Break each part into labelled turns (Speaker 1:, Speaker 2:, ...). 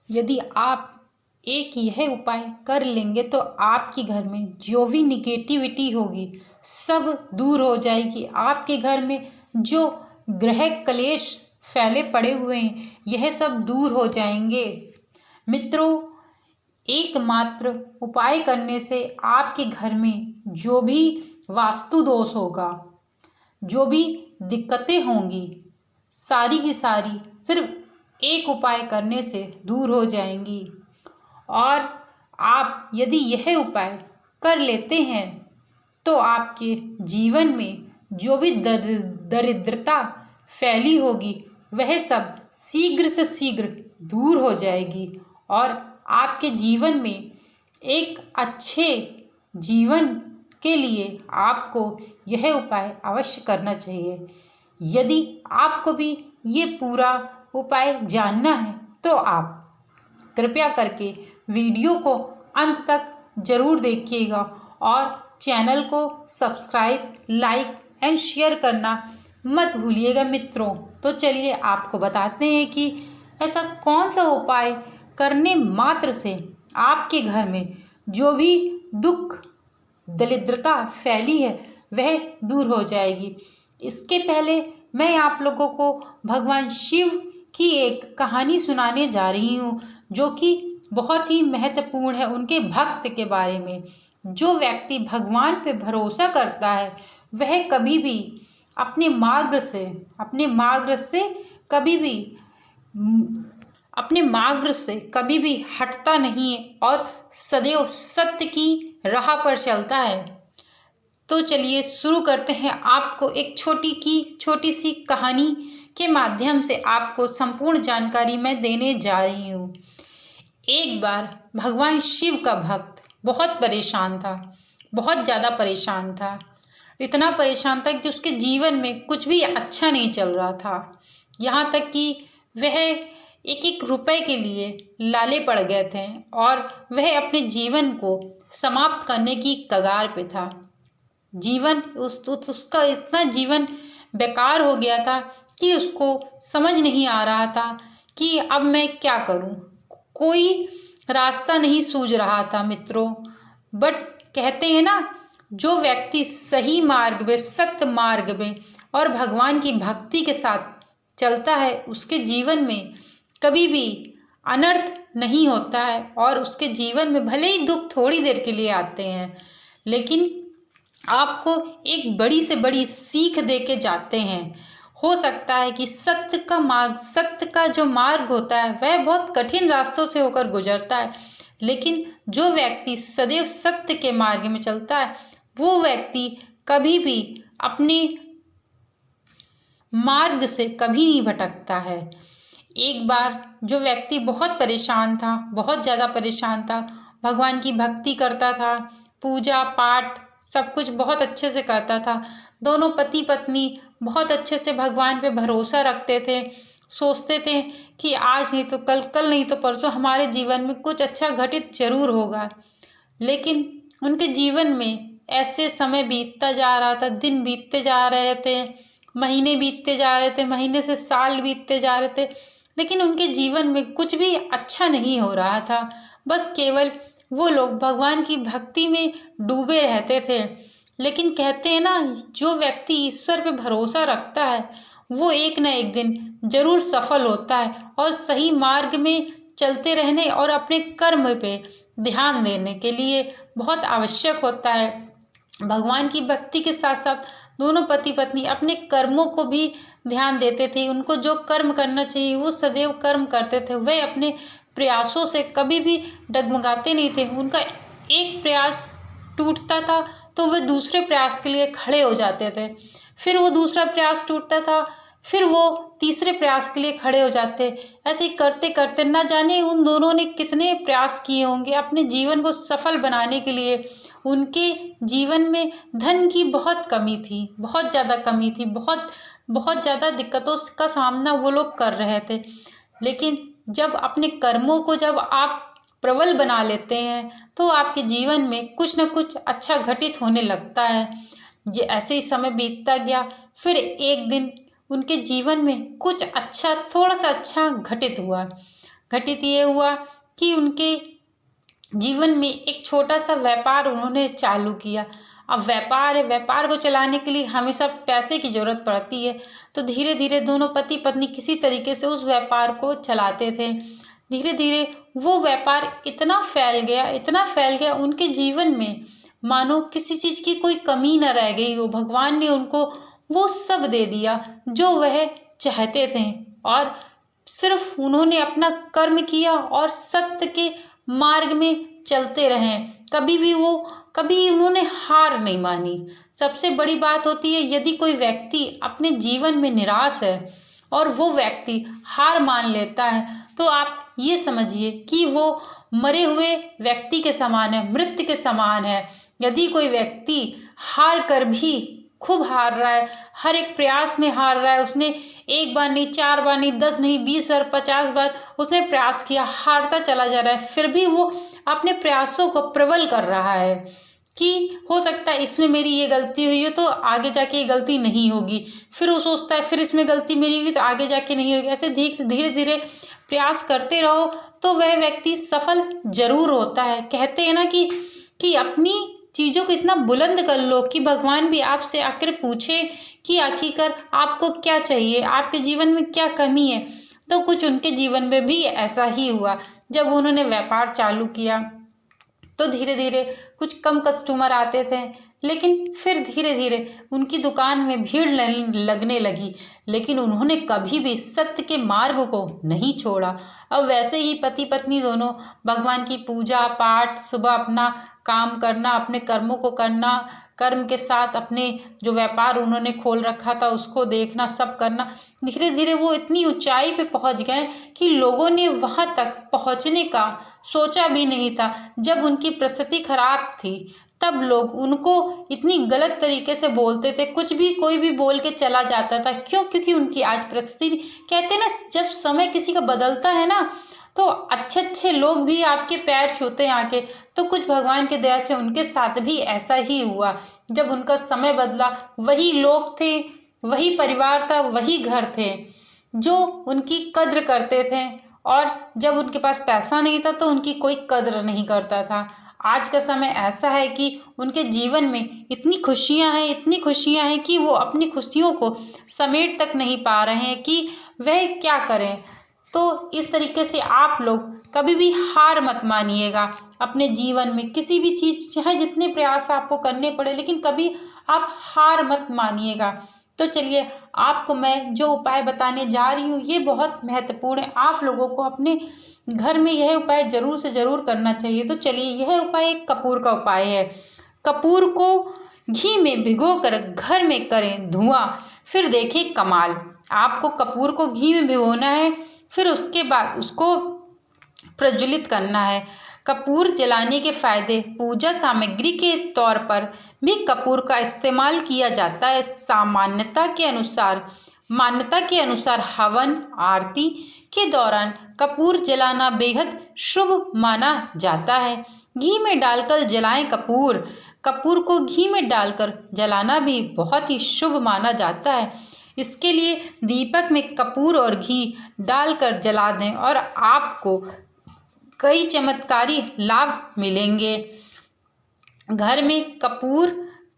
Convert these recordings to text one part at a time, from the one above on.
Speaker 1: यदि आप एक यह उपाय कर लेंगे तो आपके घर में जो भी निगेटिविटी होगी सब दूर हो जाएगी। आपके घर में जो ग्रह क्लेश फैले पड़े हुए हैं यह सब दूर हो जाएंगे। मित्रों, एकमात्र उपाय करने से आपके घर में जो भी वास्तु दोष होगा, जो भी दिक्कतें होंगी, सारी की सारी सिर्फ एक उपाय करने से दूर हो जाएंगी। और आप यदि यह उपाय कर लेते हैं तो आपके जीवन में जो भी दरिद्रता फैली होगी वह सब शीघ्र से शीघ्र दूर हो जाएगी और आपके जीवन में एक अच्छे जीवन के लिए आपको यह उपाय अवश्य करना चाहिए। यदि आपको भी ये पूरा उपाय जानना है तो आप कृपया करके वीडियो को अंत तक जरूर देखिएगा और चैनल को सब्सक्राइब, लाइक एंड शेयर करना मत भूलिएगा मित्रों। तो चलिए आपको बताते हैं कि ऐसा कौन सा उपाय करने मात्र से आपके घर में जो भी दुख दरिद्रता फैली है वह दूर हो जाएगी। इसके पहले मैं आप लोगों को भगवान शिव की एक कहानी सुनाने जा रही हूँ जो कि बहुत ही महत्वपूर्ण है उनके भक्त के बारे में। जो व्यक्ति भगवान पे भरोसा करता है वह कभी भी अपने मार्ग से कभी भी हटता नहीं है और सदैव सत्य की राह पर चलता है। तो चलिए शुरू करते हैं। आपको एक छोटी सी कहानी के माध्यम से आपको संपूर्ण जानकारी मैं देने जा रही हूँ। एक बार भगवान शिव का भक्त बहुत परेशान था, बहुत ज़्यादा परेशान था। इतना परेशान था कि उसके जीवन में कुछ भी अच्छा नहीं चल रहा था। यहाँ तक कि वह एक एक रुपए के लिए लाले पड़ गए थे और वह अपने जीवन को समाप्त करने की कगार पे था। उसका इतना जीवन बेकार हो गया था कि उसको समझ नहीं आ रहा था कि अब मैं क्या करूं। कोई रास्ता नहीं सूझ रहा था मित्रों। बट कहते हैं ना, जो व्यक्ति सही मार्ग में, सत्य मार्ग में और भगवान की भक्ति के साथ चलता है उसके जीवन में कभी भी अनर्थ नहीं होता है और उसके जीवन में भले ही दुख थोड़ी देर के लिए आते हैं लेकिन आपको एक बड़ी से बड़ी सीख दे के जाते हैं। हो सकता है कि सत्य का जो मार्ग होता है वह बहुत कठिन रास्तों से होकर गुजरता है, लेकिन जो व्यक्ति सदैव सत्य के मार्ग में चलता है वो व्यक्ति कभी भी अपने मार्ग से कभी नहीं भटकता है। एक बार जो व्यक्ति बहुत परेशान था, बहुत ज़्यादा परेशान था, भगवान की भक्ति करता था, पूजा पाठ सब कुछ बहुत अच्छे से करता था। दोनों पति पत्नी बहुत अच्छे से भगवान पे भरोसा रखते थे, सोचते थे कि आज नहीं तो कल, कल नहीं तो परसों हमारे जीवन में कुछ अच्छा घटित जरूर होगा। लेकिन उनके जीवन में ऐसे समय बीतता जा रहा था, दिन बीतते जा रहे थे, महीने बीतते जा रहे थे, महीने से साल बीतते जा रहे थे, लेकिन उनके जीवन में कुछ भी अच्छा नहीं हो रहा था। बस केवल वो लोग भगवान की भक्ति में डूबे रहते थे। लेकिन कहते हैं ना, जो व्यक्ति ईश्वर पे भरोसा रखता है वो एक ना एक दिन जरूर सफल होता है और सही मार्ग में चलते रहने और अपने कर्म पे ध्यान देने के लिए बहुत आवश्यक होता है। भगवान की भक्ति के साथ साथ दोनों पति पत्नी अपने कर्मों को भी ध्यान देते थे। उनको जो कर्म करना चाहिए वो सदैव कर्म करते थे। वे अपने प्रयासों से कभी भी डगमगाते नहीं थे। उनका एक प्रयास टूटता था तो वे दूसरे प्रयास के लिए खड़े हो जाते थे, फिर वो दूसरा प्रयास टूटता था, फिर वो तीसरे प्रयास के लिए खड़े हो जाते। ऐसे ही करते करते ना जाने उन दोनों ने कितने प्रयास किए होंगे अपने जीवन को सफल बनाने के लिए। उनके जीवन में धन की बहुत कमी थी, बहुत ज़्यादा कमी थी, बहुत ज़्यादा दिक्कतों का सामना वो लोग कर रहे थे। लेकिन जब अपने कर्मों को जब आप प्रबल बना लेते हैं तो आपके जीवन में कुछ न कुछ अच्छा घटित होने लगता है। ये ऐसे ही समय बीतता गया। फिर एक दिन उनके जीवन में कुछ अच्छा, थोड़ा सा अच्छा घटित हुआ। घटित ये हुआ कि उनके जीवन में एक छोटा सा व्यापार उन्होंने चालू किया। अब व्यापार है, व्यापार को चलाने के लिए हमेशा पैसे की ज़रूरत पड़ती है। तो धीरे धीरे दोनों पति पत्नी किसी तरीके से उस व्यापार को चलाते थे। धीरे धीरे वो व्यापार इतना फैल गया उनके जीवन में, मानो किसी चीज़ की कोई कमी न रह गई हो। भगवान ने उनको वो सब दे दिया जो वह चाहते थे, और सिर्फ उन्होंने अपना कर्म किया और सत्य के मार्ग में चलते रहें। कभी उन्होंने हार नहीं मानी। सबसे बड़ी बात होती है, यदि कोई व्यक्ति अपने जीवन में निराश है और वो व्यक्ति हार मान लेता है, तो आप ये समझिए कि वो मरे हुए व्यक्ति के समान है, मृत्यु के समान है। यदि कोई व्यक्ति हार कर भी खूब हार रहा है, हर एक प्रयास में हार रहा है, उसने एक बार नहीं, 4 बार नहीं, 10 नहीं, 20 बार, 50 बार उसने प्रयास किया, हारता चला जा रहा है, फिर भी वो अपने प्रयासों को प्रबल कर रहा है कि हो सकता है इसमें मेरी ये गलती हुई है तो आगे जाके ये गलती नहीं होगी। फिर वो सोचता है फिर इसमें गलती मेरी होगी तो आगे जाके नहीं होगी। ऐसे धीरे धीरे प्रयास करते रहो तो वह व्यक्ति सफल जरूर होता है। कहते हैं ना कि अपनी चीज़ों को इतना बुलंद कर लो कि भगवान भी आपसे आकर पूछे कि आखिरकार आपको क्या चाहिए, आपके जीवन में क्या कमी है। तो कुछ उनके जीवन में भी ऐसा ही हुआ। जब उन्होंने व्यापार चालू किया तो धीरे धीरे कुछ कम कस्टमर आते थे, लेकिन फिर धीरे धीरे उनकी दुकान में भीड़ लगने लगी। लेकिन उन्होंने कभी भी सत्य के मार्ग को नहीं छोड़ा। अब वैसे ही पति पत्नी दोनों भगवान की पूजा पाठ, सुबह अपना काम करना, अपने कर्मों को करना, कर्म के साथ अपने जो व्यापार उन्होंने खोल रखा था उसको देखना, सब करना। धीरे धीरे वो इतनी ऊंचाई पे पहुंच गए कि लोगों ने वहां तक पहुंचने का सोचा भी नहीं था। जब उनकी परिस्थिति खराब थी तब लोग उनको इतनी गलत तरीके से बोलते थे, कुछ भी कोई भी बोल के चला जाता था। क्यों? क्योंकि उनकी आज परिस्थिति, कहते हैं ना, जब समय किसी का बदलता है ना तो अच्छे अच्छे लोग भी आपके पैर छूते हैं आके। तो कुछ भगवान की दया से उनके साथ भी ऐसा ही हुआ। जब उनका समय बदला, वही लोग थे, वही परिवार था, वही घर थे जो उनकी कद्र करते थे, और जब उनके पास पैसा नहीं था तो उनकी कोई कद्र नहीं करता था। आज का समय ऐसा है कि उनके जीवन में इतनी खुशियां हैं कि वो अपनी खुशियों को समेट तक नहीं पा रहे हैं कि वह क्या करें। तो इस तरीके से आप लोग कभी भी हार मत मानिएगा अपने जीवन में। किसी भी चीज़, चाहे जितने प्रयास आपको करने पड़े, लेकिन कभी आप हार मत मानिएगा। तो चलिए, आपको मैं जो उपाय बताने जा रही हूँ ये बहुत महत्वपूर्ण है। आप लोगों को अपने घर में यह उपाय ज़रूर से ज़रूर करना चाहिए। तो चलिए, यह उपाय एक कपूर का उपाय है। कपूर को घी में भिगोकर घर में करें धुआं, फिर देखें कमाल। आपको कपूर को घी में भिगोना है, फिर उसके बाद उसको प्रज्वलित करना है। कपूर जलाने के फायदे। पूजा सामग्री के तौर पर भी कपूर का इस्तेमाल किया जाता है। मान्यता के अनुसार हवन आरती के दौरान कपूर जलाना बेहद शुभ माना जाता है। घी में डालकर जलाएं कपूर। कपूर को घी में डालकर जलाना भी बहुत ही शुभ माना जाता है। इसके लिए दीपक में कपूर और घी डालकर जला दें और आपको कई चमत्कारी लाभ मिलेंगे। घर में कपूर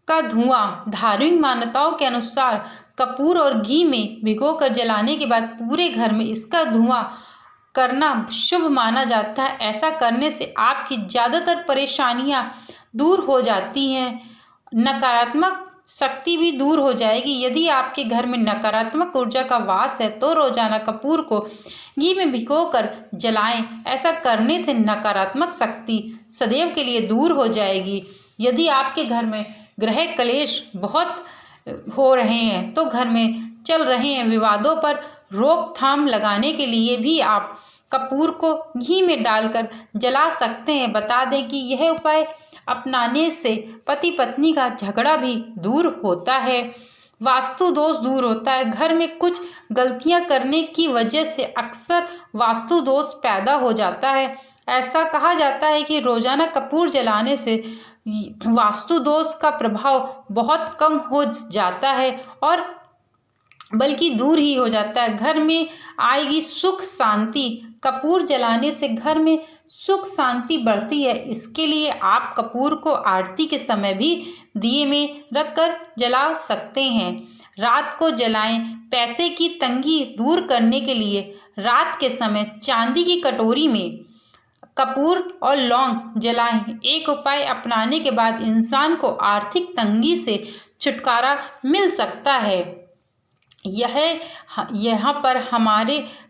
Speaker 1: का धुआं। धार्मिक मान्यताओं के अनुसार कपूर और घी में भिगोकर जलाने के बाद पूरे घर में इसका धुआं करना शुभ माना जाता है। ऐसा करने से आपकी ज़्यादातर परेशानियां दूर हो जाती हैं, नकारात्मक शक्ति भी दूर हो जाएगी। यदि आपके घर में नकारात्मक ऊर्जा का वास है तो रोजाना कपूर को घी में भिगोकर जलाएं। ऐसा करने से नकारात्मक शक्ति सदैव के लिए दूर हो जाएगी। यदि आपके घर में ग्रह क्लेश बहुत हो रहे हैं तो घर में चल रहे हैं विवादों पर रोकथाम लगाने के लिए भी आप कपूर को घी में डालकर जला सकते हैं। बता दें कि यह उपाय अपनाने से पति पत्नी का झगड़ा भी दूर होता है, वास्तु दोष दूर होता है। घर में कुछ गलतियां करने की वजह से अक्सर वास्तु दोष पैदा हो जाता है। ऐसा कहा जाता है कि रोजाना कपूर जलाने से वास्तु दोष का प्रभाव बहुत कम हो जाता है और बल्कि दूर ही हो जाता है। घर में आएगी सुख शांति। कपूर जलाने से घर में सुख शांति बढ़ती है। इसके लिए आप कपूर को आरती के समय भी दिए में रखकर जला सकते हैं। रात को जलाएं। पैसे की तंगी दूर करने के लिए रात के समय चांदी की कटोरी में कपूर और लौंग जलाएं। एक उपाय अपनाने के बाद इंसान को आर्थिक तंगी से छुटकारा मिल सकता है। यहाँ पर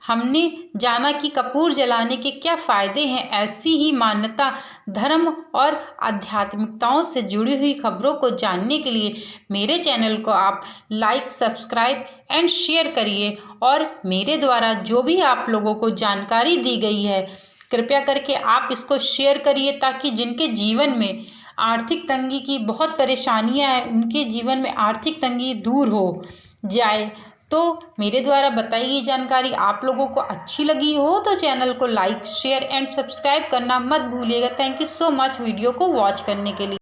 Speaker 1: हमने जाना कि कपूर जलाने के क्या फ़ायदे हैं। ऐसी ही मान्यता, धर्म और आध्यात्मिकताओं से जुड़ी हुई खबरों को जानने के लिए मेरे चैनल को आप लाइक, सब्सक्राइब एंड शेयर करिए। और मेरे द्वारा जो भी आप लोगों को जानकारी दी गई है, कृपया करके आप इसको शेयर करिए, ताकि जिनके जीवन में आर्थिक तंगी की बहुत परेशानियां हैं, उनके जीवन में आर्थिक तंगी दूर हो जाए। तो मेरे द्वारा बताई गई जानकारी आप लोगों को अच्छी लगी हो तो चैनल को लाइक, शेयर एंड सब्सक्राइब करना मत भूलिएगा। Thank you so much video को वॉच करने के लिए।